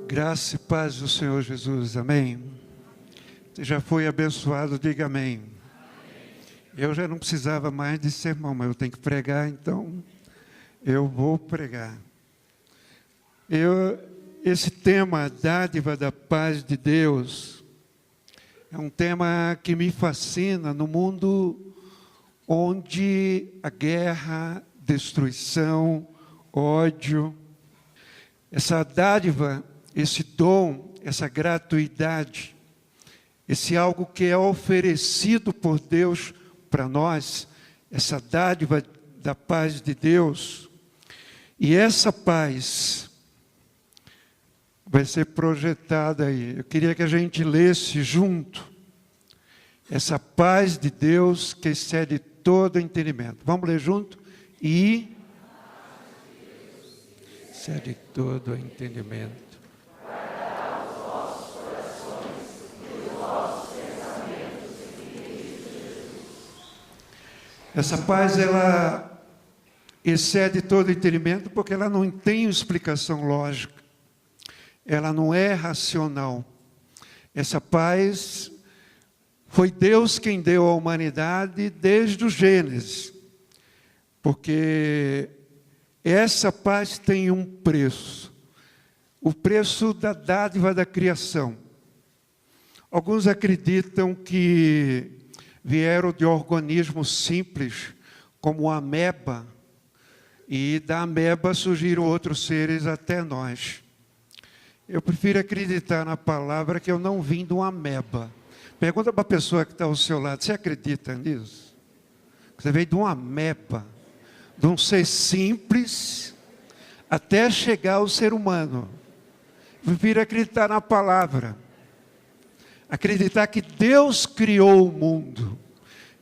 Graça e paz do Senhor Jesus, amém? Você já foi abençoado, diga amém. Eu já não precisava mais de sermão, mas eu tenho que pregar, então eu vou pregar. Esse tema, dádiva da paz de Deus, é um tema que me fascina no mundo onde a guerra, destruição, ódio, essa dádiva, esse dom, essa gratuidade, esse algo que é oferecido por Deus para nós, essa dádiva da paz de Deus, e essa paz vai ser projetada aí. Eu queria que a gente lesse junto essa paz de Deus que excede todo entendimento. Vamos ler junto? E excede todo entendimento. Essa paz, ela excede todo entendimento porque ela não tem explicação lógica. Ela não é racional. Essa paz foi Deus quem deu à humanidade desde o Gênesis. Porque essa paz tem um preço. O preço da dádiva da criação. Alguns acreditam que vieram de organismos simples, como a ameba, e da ameba surgiram outros seres até nós. Eu prefiro acreditar na palavra que eu não vim de uma ameba. Pergunta para a pessoa que está ao seu lado, você acredita nisso? Você veio de uma ameba, de um ser simples, até chegar ao ser humano. Eu prefiro acreditar na palavra. Acreditar que Deus criou o mundo,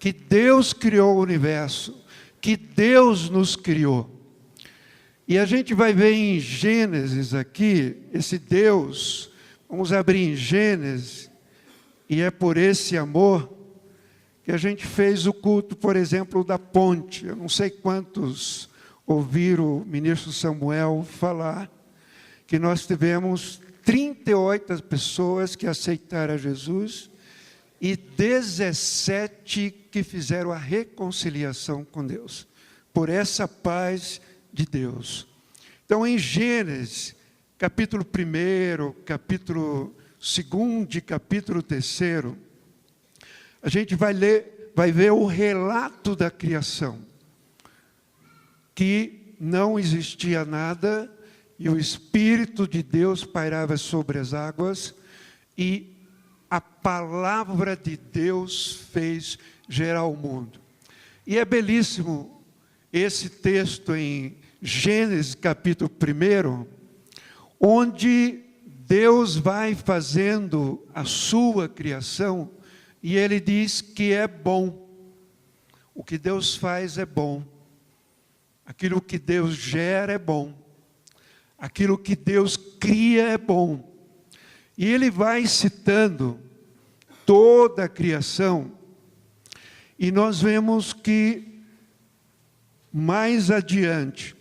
que Deus criou o universo, que Deus nos criou. E a gente vai ver em Gênesis aqui, esse Deus, vamos abrir em Gênesis, e é por esse amor que a gente fez o culto, por exemplo, da ponte. Eu não sei quantos ouviram o ministro Samuel falar que nós tivemos 38 pessoas que aceitaram a Jesus e 17 que fizeram a reconciliação com Deus, por essa paz de Deus. Então, em Gênesis, capítulo 1, capítulo 2 e capítulo 3, a gente vai ver o relato da criação, que não existia nada, e o Espírito de Deus pairava sobre as águas, e a palavra de Deus fez gerar o mundo. E é belíssimo esse texto em Gênesis capítulo 1, onde Deus vai fazendo a sua criação, e Ele diz que é bom. O que Deus faz é bom. Aquilo que Deus gera é bom. Aquilo que Deus cria é bom. E Ele vai citando toda a criação. E nós vemos que, mais adiante,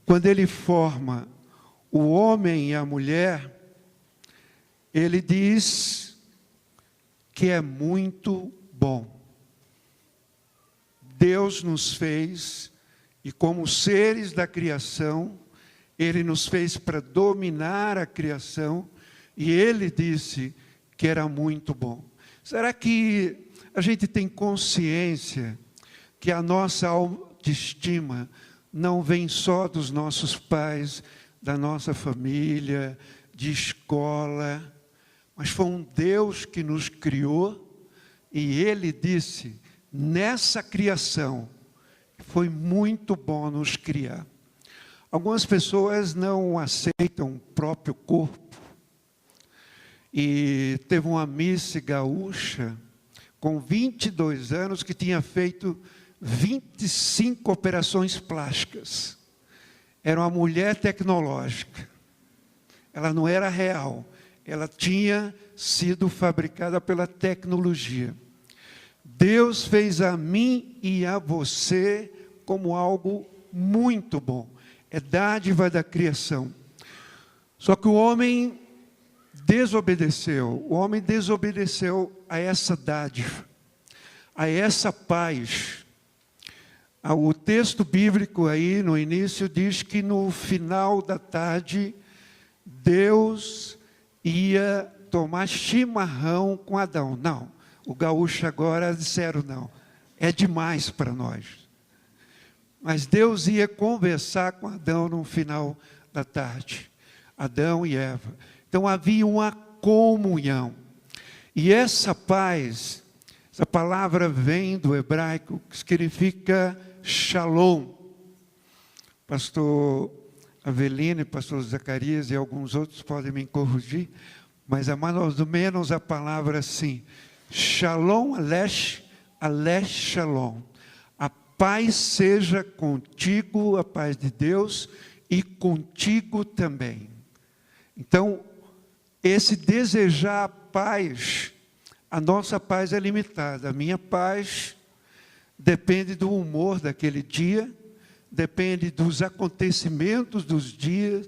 quando Ele forma o homem e a mulher, Ele diz que é muito bom. Deus nos fez, e como seres da criação, Ele nos fez para dominar a criação, e Ele disse que era muito bom. Será que a gente tem consciência que a nossa autoestima não vem só dos nossos pais, da nossa família, de escola, mas foi um Deus que nos criou, e Ele disse, nessa criação, foi muito bom nos criar. Algumas pessoas não aceitam o próprio corpo. E teve uma Miss gaúcha, com 22 anos, que tinha feito 25 operações plásticas. Era uma mulher tecnológica. Ela não era real. Ela tinha sido fabricada pela tecnologia. Deus fez a mim e a você como algo muito bom. É dádiva da criação. Só que o homem desobedeceu. O homem desobedeceu a essa dádiva, a essa paz. O texto bíblico aí no início diz que no final da tarde, Deus ia tomar chimarrão com Adão. Não, o gaúcho agora disseram não, é demais para nós. Mas Deus ia conversar com Adão no final da tarde, Adão e Eva. Então havia uma comunhão. E essa paz, essa palavra vem do hebraico, que significa Shalom. Pastor Aveline, pastor Zacarias e alguns outros podem me corrigir, mas mais ou menos a palavra assim, Shalom Alesh, Alesh Shalom. A paz seja contigo, a paz de Deus, e contigo também. Então, esse desejar a paz, a nossa paz é limitada. A minha paz depende do humor daquele dia, depende dos acontecimentos dos dias,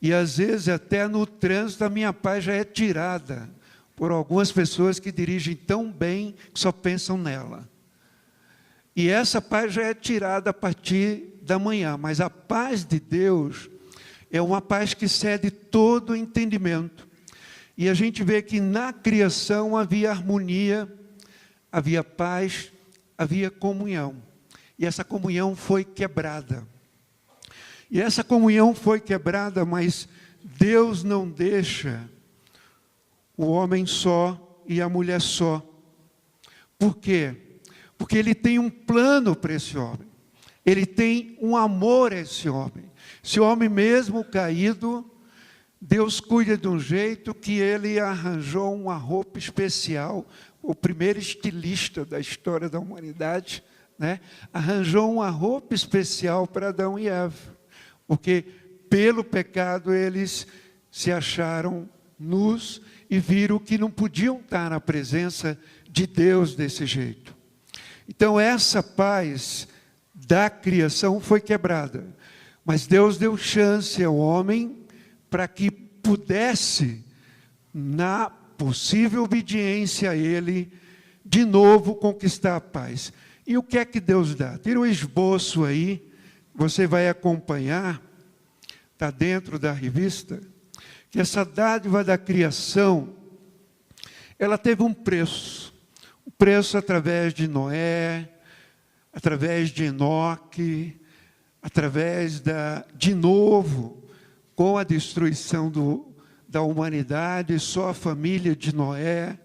e às vezes até no trânsito a minha paz já é tirada por algumas pessoas que dirigem tão bem que só pensam nela. E essa paz já é tirada a partir da manhã, mas a paz de Deus é uma paz que excede todo o entendimento. E a gente vê que na criação havia harmonia, havia paz, havia comunhão. E essa comunhão foi quebrada. E essa comunhão foi quebrada, mas Deus não deixa o homem só e a mulher só. Por quê? Porque Ele tem um plano para esse homem. Ele tem um amor a esse homem. Esse homem mesmo caído, Deus cuida de um jeito que Ele arranjou uma roupa especial. O primeiro estilista da história da humanidade, né, arranjou uma roupa especial para Adão e Eva, porque pelo pecado eles se acharam nus e viram que não podiam estar na presença de Deus desse jeito. Então essa paz da criação foi quebrada, mas Deus deu chance ao homem para que pudesse, na possível obediência a Ele, de novo conquistar a paz. E o que é que Deus dá? Tira um esboço aí, você vai acompanhar, está dentro da revista, que essa dádiva da criação, ela teve um preço. O preço através de Noé, através de Enoque, através de novo, com a destruição da humanidade, só a família de Noé,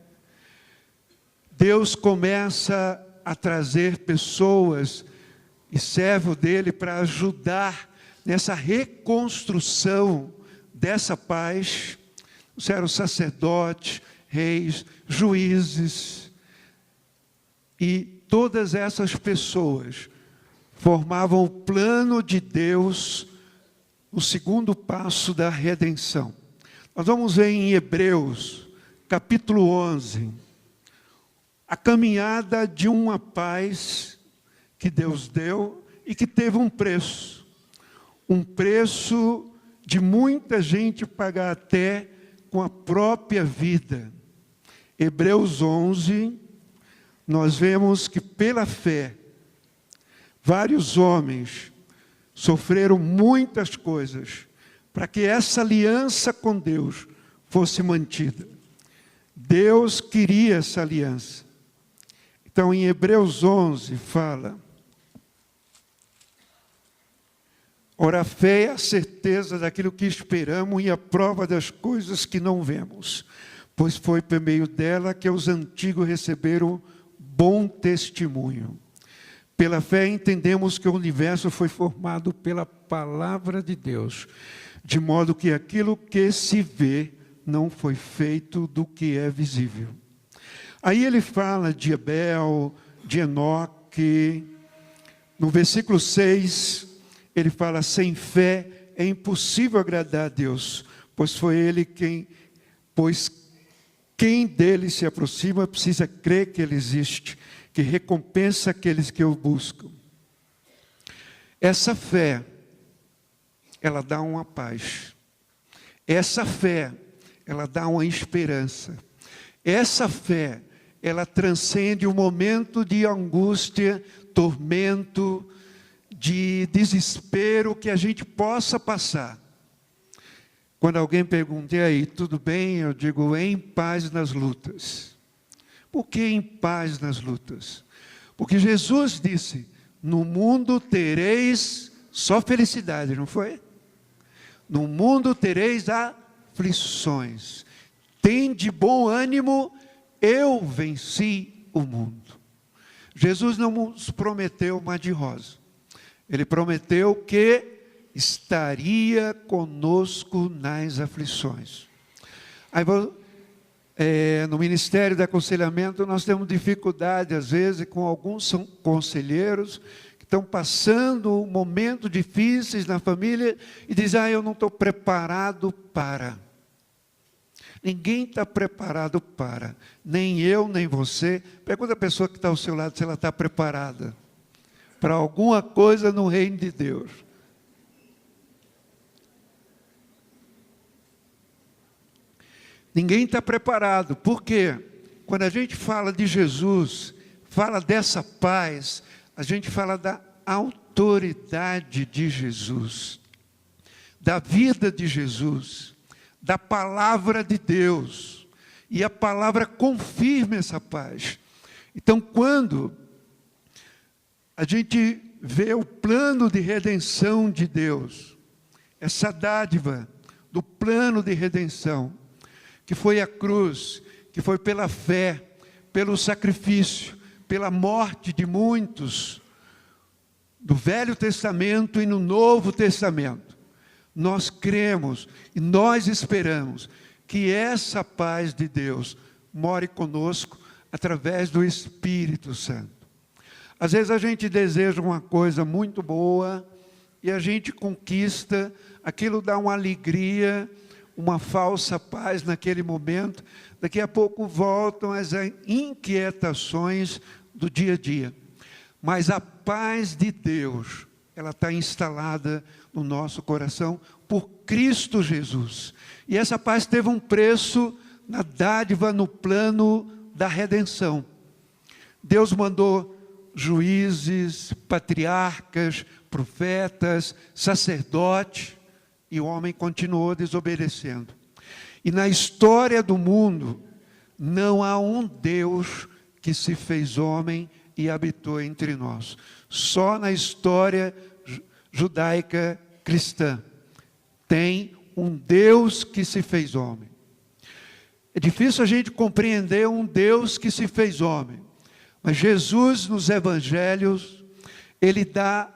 Deus começa a trazer pessoas e servo dele para ajudar nessa reconstrução dessa paz. Eram sacerdotes, reis, juízes, e todas essas pessoas formavam o plano de Deus, o segundo passo da redenção. Nós vamos ver em Hebreus, capítulo 11, a caminhada de uma paz que Deus deu e que teve um preço de muita gente pagar até com a própria vida. Hebreus 11, nós vemos que pela fé, vários homens sofreram muitas coisas para que essa aliança com Deus fosse mantida. Deus queria essa aliança. Então, em Hebreus 11, fala: ora, a fé é a certeza daquilo que esperamos e a prova das coisas que não vemos, pois foi por meio dela que os antigos receberam bom testemunho. Pela fé entendemos que o universo foi formado pela palavra de Deus, de modo que aquilo que se vê não foi feito do que é visível. Aí ele fala de Abel, de Enoque. No versículo 6, ele fala: sem fé é impossível agradar a Deus, pois quem dele se aproxima precisa crer que ele existe, que recompensa aqueles que o buscam. Essa fé, ela dá uma paz. Essa fé, ela dá uma esperança. Essa fé, ela transcende o momento de angústia, tormento, de desespero que a gente possa passar. Quando alguém pergunta, e aí, tudo bem? Eu digo, em paz nas lutas. Por que em paz nas lutas? Porque Jesus disse, no mundo tereis só felicidade, não foi? No mundo tereis aflições. Tende bom ânimo, eu venci o mundo. Jesus não nos prometeu mar de rosa. Ele prometeu que estaria conosco nas aflições. Aí, no Ministério de Aconselhamento, nós temos dificuldade, às vezes, com alguns conselheiros que estão passando momentos difíceis na família e dizem, eu não estou preparado para. Ninguém está preparado para, nem eu, nem você. Pergunta a pessoa que está ao seu lado se ela está preparada para alguma coisa no reino de Deus. Ninguém está preparado. Por quê? Quando a gente fala de Jesus, fala dessa paz, a gente fala da autoridade de Jesus, da vida de Jesus, da palavra de Deus. E a palavra confirma essa paz. Então, quando a gente vê o plano de redenção de Deus, essa dádiva do plano de redenção, que foi a cruz, que foi pela fé, pelo sacrifício, pela morte de muitos, do Velho Testamento e no Novo Testamento, nós cremos e nós esperamos que essa paz de Deus more conosco através do Espírito Santo. Às vezes a gente deseja uma coisa muito boa e a gente conquista, aquilo dá uma alegria, uma falsa paz naquele momento, daqui a pouco voltam as inquietações do dia a dia. Mas a paz de Deus, ela está instalada no nosso coração por Cristo Jesus. E essa paz teve um preço na dádiva, no plano da redenção. Deus mandou juízes, patriarcas, profetas, sacerdotes, e o homem continuou desobedecendo. E na história do mundo, não há um Deus que se fez homem e habitou entre nós. Só na história judaica cristã tem um Deus que se fez homem. É difícil a gente compreender um Deus que se fez homem, mas Jesus nos evangelhos, ele dá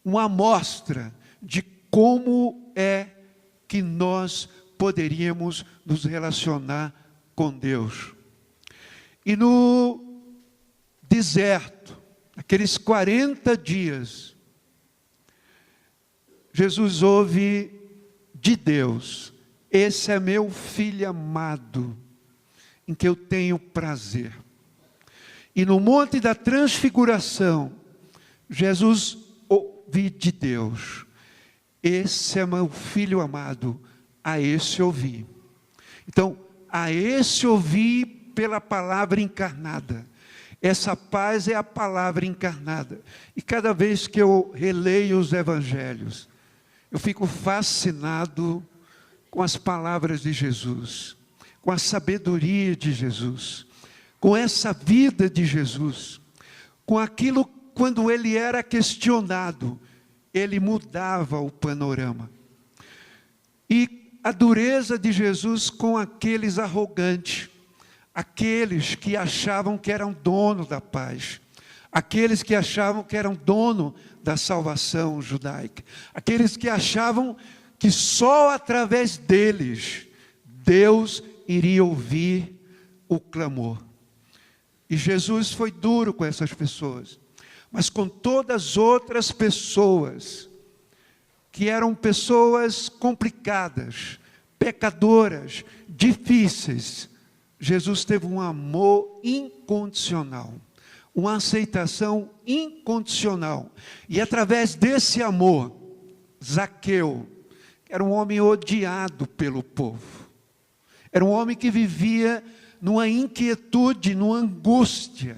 uma amostra de como é que nós poderíamos nos relacionar com Deus. E no deserto, aqueles 40 dias, Jesus ouve de Deus, esse é meu filho amado, em que eu tenho prazer. E no Monte da Transfiguração, Jesus ouve de Deus, esse é meu filho amado, a esse ouvi. Então, a esse ouvi pela palavra encarnada. Essa paz é a palavra encarnada. E cada vez que eu releio os evangelhos, eu fico fascinado com as palavras de Jesus, com a sabedoria de Jesus, com essa vida de Jesus, com aquilo quando ele era questionado, ele mudava o panorama. E a dureza de Jesus com aqueles arrogantes, aqueles que achavam que eram dono da paz, aqueles que achavam que eram dono da salvação judaica, aqueles que achavam que só através deles Deus iria ouvir o clamor. E Jesus foi duro com essas pessoas, mas com todas as outras pessoas, que eram pessoas complicadas, pecadoras, difíceis, Jesus teve um amor incondicional, uma aceitação incondicional. E através desse amor, Zaqueu, que era um homem odiado pelo povo, Era um homem que vivia numa inquietude, numa angústia.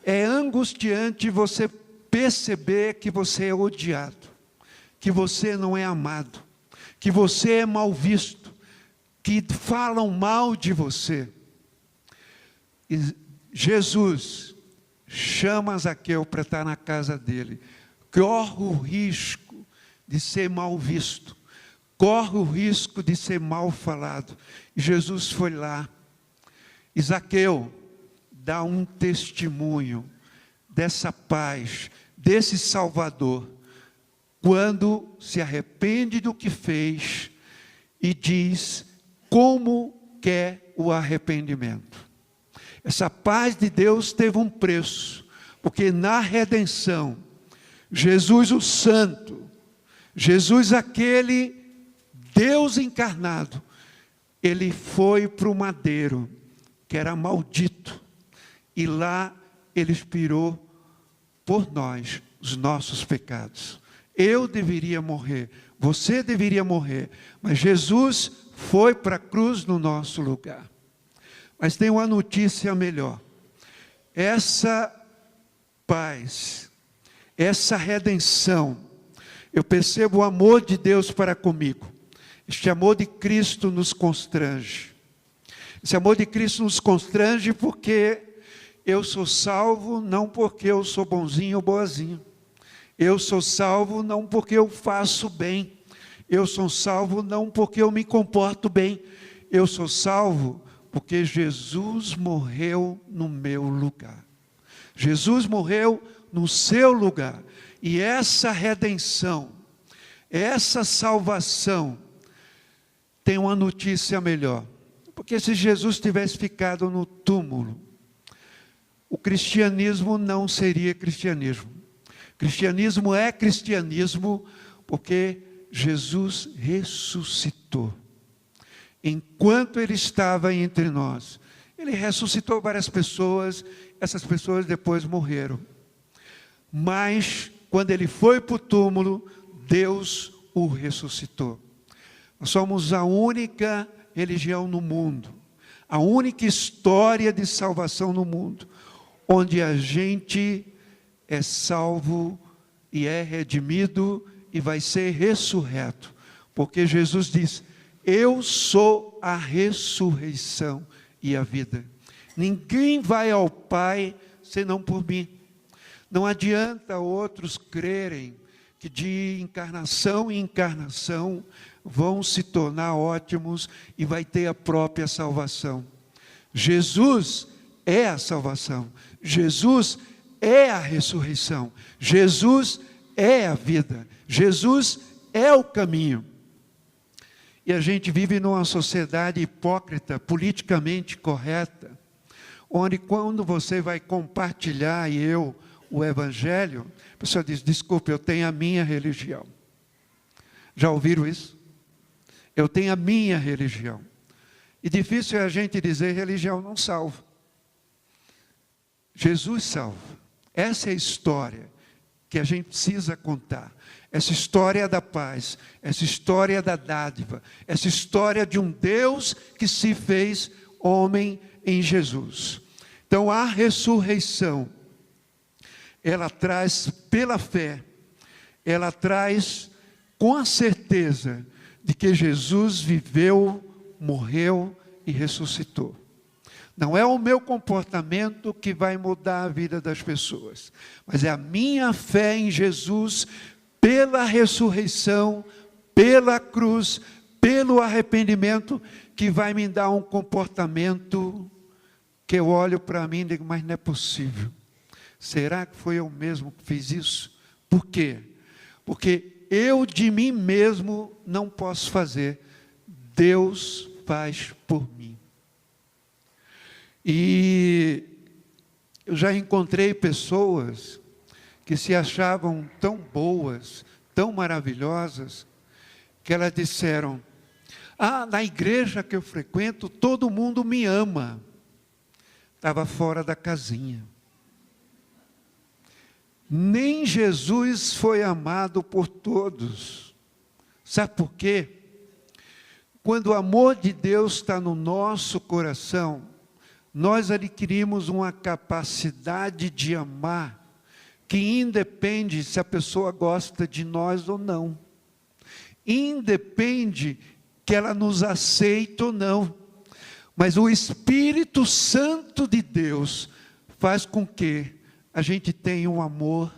É angustiante você perceber que você é odiado, que você não é amado, que você é mal visto, que falam mal de você. E Jesus chama Zaqueu para estar na casa dele. Corre o risco de ser mal visto, corre o risco de ser mal falado. E Jesus foi lá. E Zaqueu dá um testemunho dessa paz, desse Salvador, quando se arrepende do que fez e diz como quer o arrependimento. Essa paz de Deus teve um preço, porque na redenção, Jesus o Santo, Jesus aquele Deus encarnado, ele foi para o madeiro, que era maldito, e lá ele expirou por nós os nossos pecados. Eu deveria morrer, você deveria morrer, mas Jesus foi para a cruz no nosso lugar. Mas tem uma notícia melhor. Essa paz, essa redenção, eu percebo o amor de Deus para comigo. Este amor de Cristo nos constrange. Esse amor de Cristo nos constrange porque eu sou salvo não porque eu sou bonzinho ou boazinho. Eu sou salvo não porque eu faço bem. Eu sou salvo não porque eu me comporto bem. Eu sou salvo porque Jesus morreu no meu lugar. Jesus morreu no seu lugar. E essa redenção, essa salvação, tem uma notícia melhor. Porque se Jesus tivesse ficado no túmulo, o cristianismo não seria cristianismo. Cristianismo é cristianismo porque Jesus ressuscitou. Enquanto ele estava entre nós, ele ressuscitou várias pessoas, essas pessoas depois morreram. Mas, quando ele foi para o túmulo, Deus o ressuscitou. Nós somos a única religião no mundo, a única história de salvação no mundo, onde a gente é salvo e é redimido e vai ser ressurreto. Porque Jesus diz: eu sou a ressurreição e a vida. Ninguém vai ao Pai senão por mim. Não adianta outros crerem que de encarnação em encarnação vão se tornar ótimos e vai ter a própria salvação. Jesus é a salvação. Jesus é a ressurreição. Jesus é a vida. Jesus é o caminho. E a gente vive numa sociedade hipócrita, politicamente correta, onde quando você vai compartilhar o Evangelho, a pessoa diz: desculpe, eu tenho a minha religião. Já ouviram isso? Eu tenho a minha religião. E difícil é a gente dizer: religião não salva. Jesus salva. Essa é a história que a gente precisa contar. Essa história da paz, essa história da dádiva, essa história de um Deus que se fez homem em Jesus. Então a ressurreição, ela traz pela fé, ela traz com a certeza de que Jesus viveu, morreu e ressuscitou. Não é o meu comportamento que vai mudar a vida das pessoas, mas é a minha fé em Jesus, pela ressurreição, pela cruz, pelo arrependimento, que vai me dar um comportamento que eu olho para mim e digo: mas não é possível. Será que foi eu mesmo que fiz isso? Por quê? Porque eu de mim mesmo não posso fazer. Deus faz por mim. E eu já encontrei pessoas que se achavam tão boas, tão maravilhosas, que elas disseram: na igreja que eu frequento, todo mundo me ama. Estava fora da casinha. Nem Jesus foi amado por todos. Sabe por quê? Quando o amor de Deus está no nosso coração, nós adquirimos uma capacidade de amar, que independe se a pessoa gosta de nós ou não. Independe que ela nos aceita ou não. Mas o Espírito Santo de Deus faz com que a gente tenha um amor,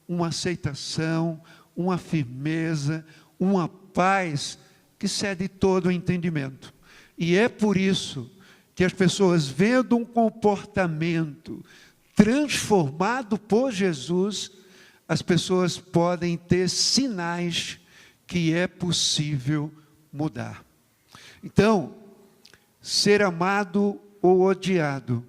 uma aceitação, uma firmeza, uma paz que excede todo o entendimento. E é por isso que as pessoas, vendo um comportamento transformado por Jesus, as pessoas podem ter sinais que é possível mudar. Então, ser amado ou odiado,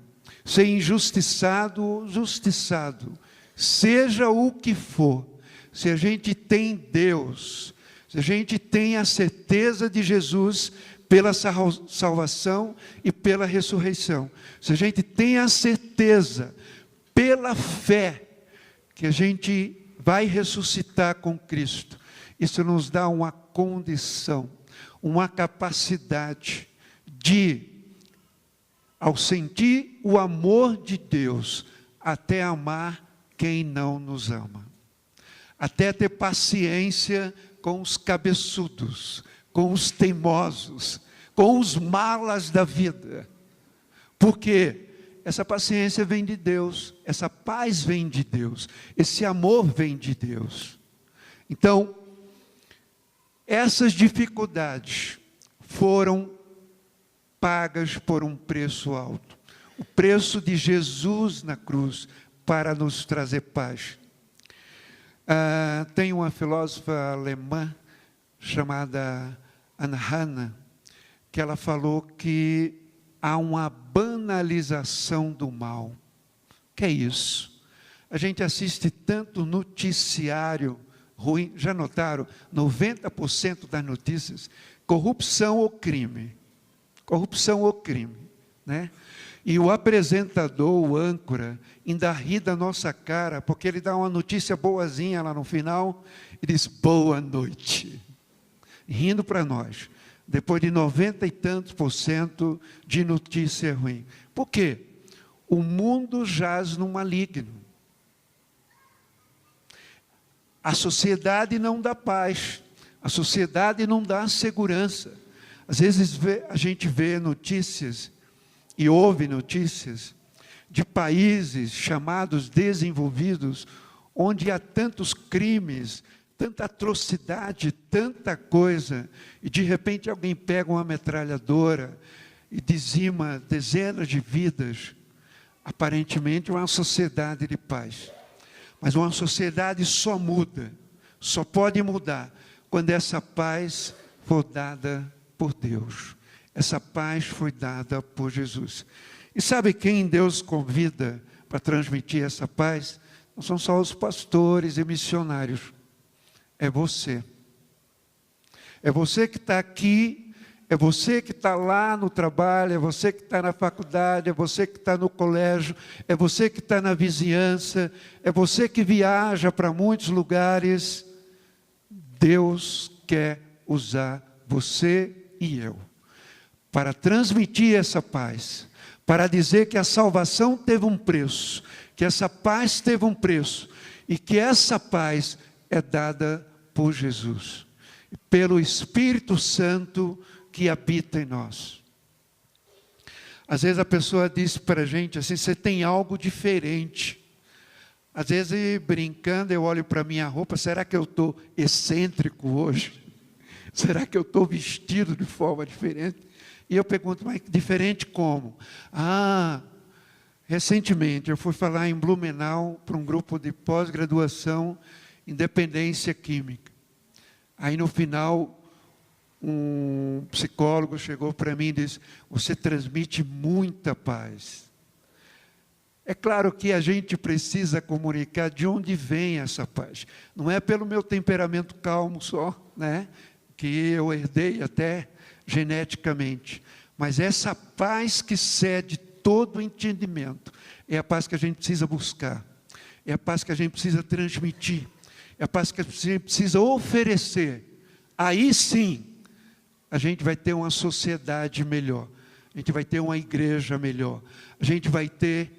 ser injustiçado ou justiçado, seja o que for, se a gente tem Deus, se a gente tem a certeza de Jesus pela salvação e pela ressurreição, se a gente tem a certeza pela fé que a gente vai ressuscitar com Cristo, isso nos dá uma condição, uma capacidade de, ao sentir o amor de Deus, até amar quem não nos ama, até ter paciência com os cabeçudos, com os teimosos, com os malas da vida, porque essa paciência vem de Deus, essa paz vem de Deus, esse amor vem de Deus. Então, essas dificuldades foram pagas por um preço alto, o preço de Jesus na cruz para nos trazer paz. Tem uma filósofa alemã chamada Anna Hannah, que ela falou que há uma banalização do mal. O que é isso? A gente assiste tanto noticiário ruim, já notaram? 90% das notícias, corrupção ou crime. Corrupção ou crime, né? E o apresentador, o âncora, ainda ri da nossa cara, porque ele dá uma notícia boazinha lá no final, e diz, boa noite, rindo para nós, depois de 90 e tantos % de notícia ruim. Por quê? O mundo jaz no maligno. A sociedade não dá paz, a sociedade não dá segurança. Às vezes a gente vê notícias e ouve notícias de países chamados desenvolvidos, onde há tantos crimes, tanta atrocidade, tanta coisa, e de repente alguém pega uma metralhadora e dizima dezenas de vidas. Aparentemente uma sociedade de paz. Mas uma sociedade só muda, só pode mudar, quando essa paz for dada por Deus. Essa paz foi dada por Jesus. E sabe quem Deus convida para transmitir essa paz? Não são só os pastores e missionários. É você. É você que está aqui, é você que está lá no trabalho, é você que está na faculdade, é você que está no colégio, é você que está na vizinhança, é você que viaja para muitos lugares. Deus quer usar você e eu para transmitir essa paz, para dizer que a salvação teve um preço, que essa paz teve um preço, e que essa paz é dada por Jesus, pelo Espírito Santo que habita em nós. Às vezes a pessoa diz para a gente assim, você tem algo diferente. Às vezes, brincando, eu olho para a minha roupa, será que eu estou excêntrico hoje? Será que eu estou vestido de forma diferente? E eu pergunto, mas diferente como? Recentemente eu fui falar em Blumenau para um grupo de pós-graduação em dependência química. Aí no final, um psicólogo chegou para mim e disse, você transmite muita paz. É claro que a gente precisa comunicar de onde vem essa paz. Não é pelo meu temperamento calmo só, né? Que eu herdei até geneticamente. Mas essa paz que excede todo entendimento, é a paz que a gente precisa buscar. É a paz que a gente precisa transmitir. É a paz que a gente precisa oferecer. Aí sim, a gente vai ter uma sociedade melhor, a gente vai ter uma igreja melhor, a gente vai ter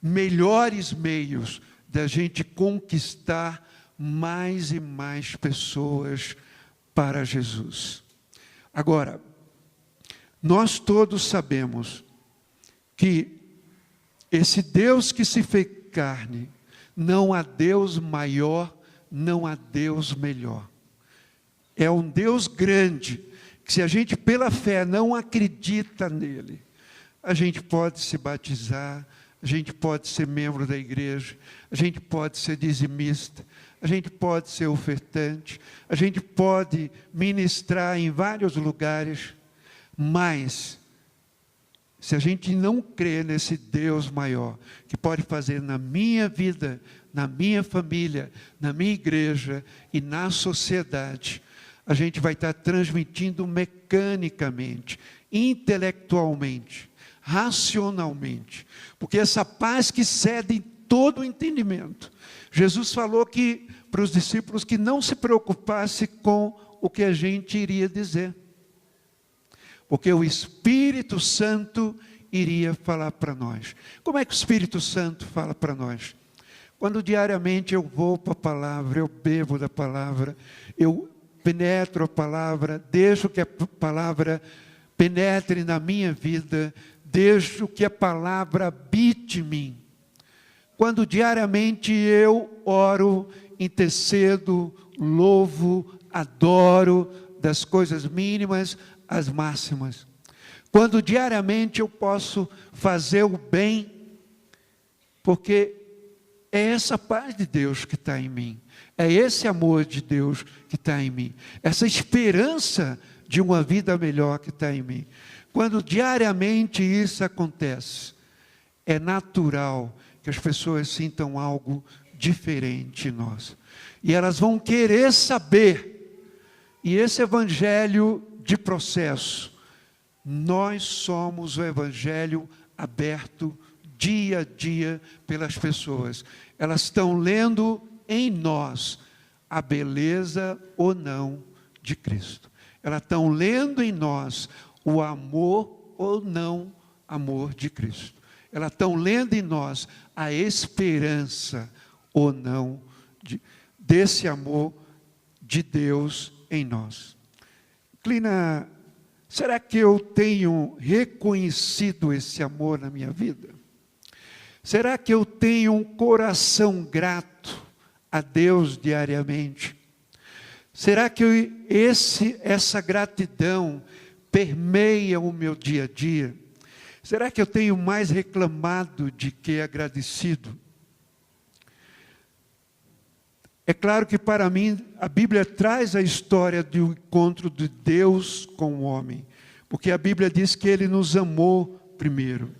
melhores meios da gente conquistar mais e mais pessoas para Jesus. Agora, nós todos sabemos que esse Deus que se fez carne, não há Deus maior, não há Deus melhor. É um Deus grande, que se a gente pela fé não acredita nele, a gente pode se batizar, a gente pode ser membro da igreja, a gente pode ser dizimista, a gente pode ser ofertante, a gente pode ministrar em vários lugares, mas se a gente não crê nesse Deus maior, que pode fazer na minha vida, na minha família, na minha igreja e na sociedade, a gente vai estar transmitindo mecanicamente, intelectualmente, racionalmente, porque essa paz que cede em todo o entendimento. Jesus falou que para os discípulos que não se preocupasse com o que a gente iria dizer, porque o Espírito Santo iria falar para nós. Como é que o Espírito Santo fala para nós? Quando diariamente eu vou para a palavra, eu bebo da palavra, eu penetro a palavra, deixo que a palavra penetre na minha vida, deixo que a palavra habite em mim. Quando diariamente eu oro, intercedo, louvo, adoro, das coisas mínimas às máximas. Quando diariamente eu posso fazer o bem, porque é essa paz de Deus que está em mim, é esse amor de Deus que está em mim, essa esperança de uma vida melhor que está em mim. Quando diariamente isso acontece, é natural que as pessoas sintam algo diferente em nós. E elas vão querer saber. E esse evangelho de processo, nós somos o evangelho aberto dia a dia pelas pessoas. Elas estão lendo em nós a beleza ou não de Cristo. Elas estão lendo em nós o amor ou não amor de Cristo. Elas estão lendo em nós a esperança ou não desse amor de Deus em nós. Clina, será que eu tenho reconhecido esse amor na minha vida? Será que eu tenho um coração grato a Deus diariamente? Será que essa gratidão permeia o meu dia a dia? Será que eu tenho mais reclamado de que agradecido? É claro que para mim a Bíblia traz a história do encontro de Deus com o homem, porque a Bíblia diz que Ele nos amou primeiro.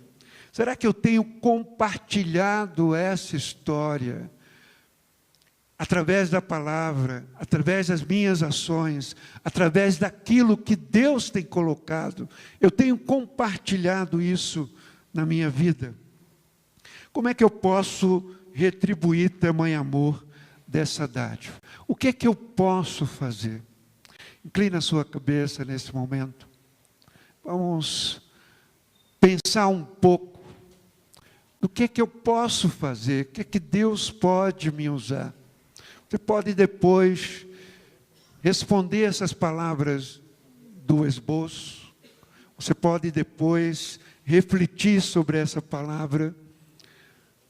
Será que eu tenho compartilhado essa história através da palavra, através das minhas ações, através daquilo que Deus tem colocado? Eu tenho compartilhado isso na minha vida? Como é que eu posso retribuir tamanho amor dessa dádiva? O que é que eu posso fazer? Inclina a sua cabeça nesse momento. Vamos pensar um pouco do que é que eu posso fazer, o que é que Deus pode me usar. Você pode depois responder essas palavras do esboço, você pode depois refletir sobre essa palavra.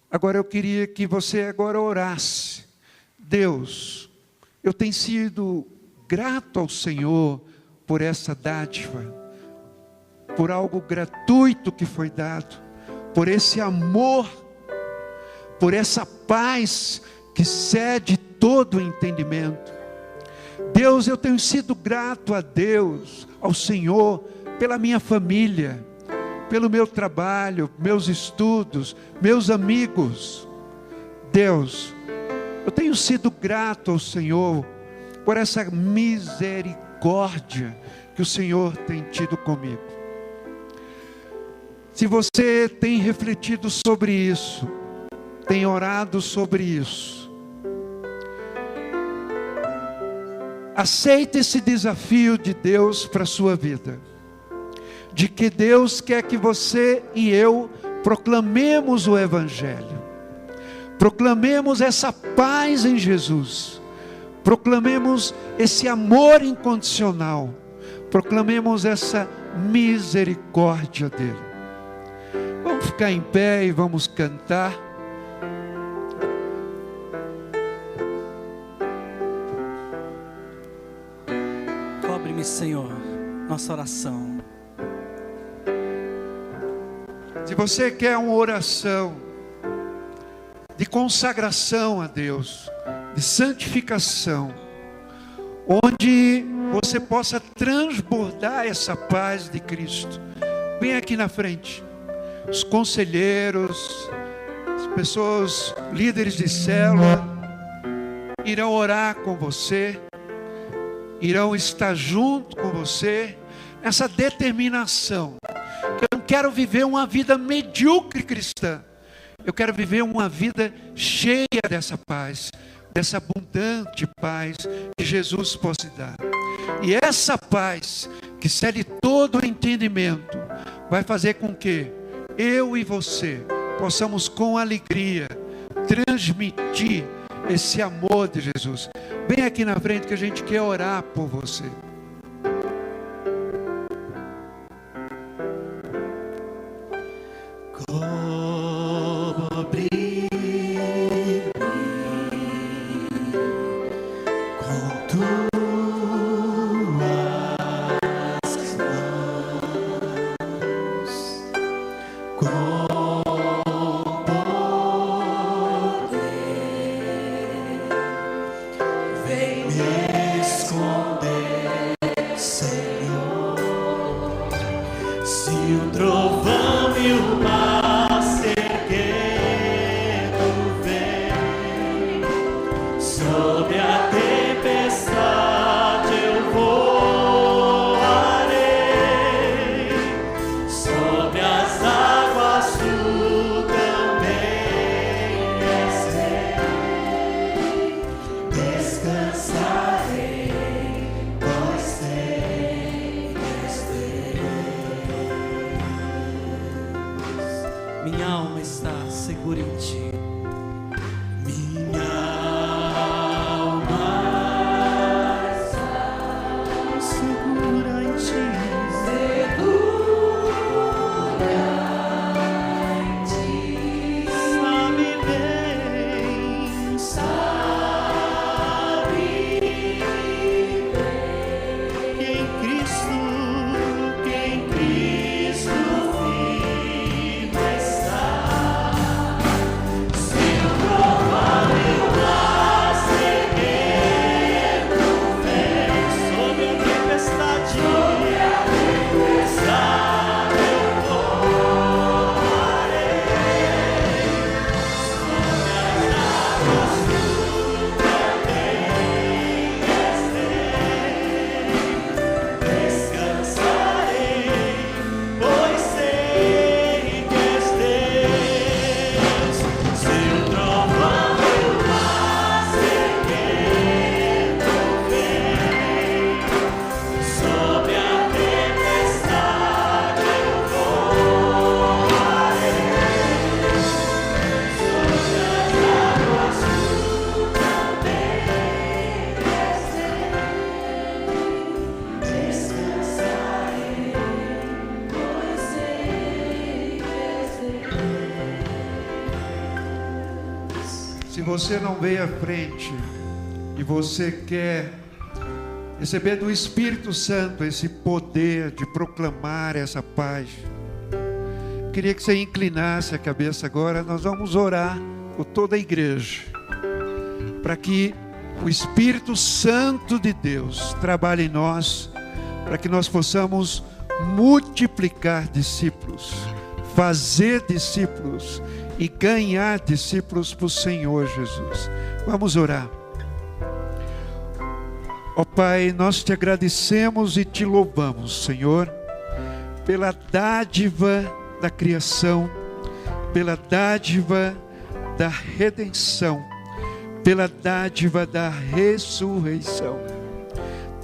Agora eu queria que você agora orasse. Deus, eu tenho sido grato ao Senhor por essa dádiva, por algo gratuito que foi dado, por esse amor, por essa paz que cede todo o entendimento. Deus, eu tenho sido grato a Deus, ao Senhor, pela minha família, pelo meu trabalho, meus estudos, meus amigos. Deus, eu tenho sido grato ao Senhor por essa misericórdia que o Senhor tem tido comigo. Se você tem refletido sobre isso, tem orado sobre isso, Aceite esse desafio de Deus para a sua vida. De que Deus quer que você e eu proclamemos o Evangelho. Proclamemos essa paz em Jesus. Proclamemos esse amor incondicional. Proclamemos essa misericórdia dele. Vamos ficar em pé e vamos cantar. Cobre-me, Senhor, nossa oração. Se você quer uma oração de consagração a Deus, de santificação, onde você possa transbordar essa paz de Cristo, vem aqui na frente. Os conselheiros, as pessoas, líderes de célula, irão orar com você, irão estar junto com você, nessa determinação. Eu não quero viver uma vida medíocre cristã, eu quero viver uma vida cheia dessa paz, dessa abundante paz que Jesus pode dar. E essa paz, que excede todo o entendimento, vai fazer com que eu e você possamos com alegria transmitir esse amor de Jesus. Vem aqui na frente que a gente quer orar por você. Minha alma está segura em ti. Se você não veio à frente e você quer receber do Espírito Santo esse poder de proclamar essa paz, eu queria que você inclinasse a cabeça agora. Nós vamos orar por toda a igreja, para que o Espírito Santo de Deus trabalhe em nós, para que nós possamos multiplicar discípulos, fazer discípulos e ganhar discípulos para o Senhor Jesus. Vamos orar. Ó Pai, nós te agradecemos e te louvamos, Senhor, pela dádiva da criação, pela dádiva da redenção, pela dádiva da ressurreição.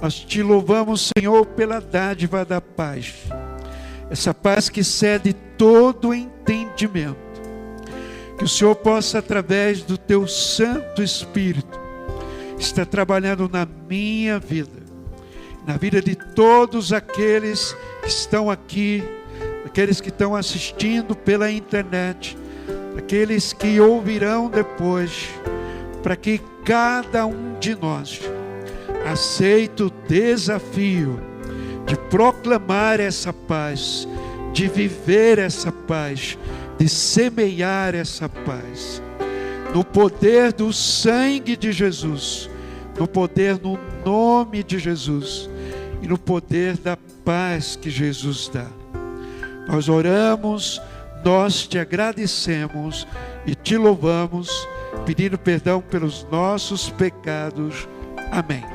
Nós te louvamos, Senhor, pela dádiva da paz. Essa paz que excede todo entendimento. Que o Senhor possa, através do teu Santo Espírito, estar trabalhando na minha vida, na vida de todos aqueles que estão aqui, aqueles que estão assistindo pela internet, aqueles que ouvirão depois, para que cada um de nós aceite o desafio de proclamar essa paz, de viver essa paz, de semear essa paz, no poder do sangue de Jesus, no poder no nome de Jesus e no poder da paz que Jesus dá. Nós oramos, nós te agradecemos e te louvamos, pedindo perdão pelos nossos pecados. Amém.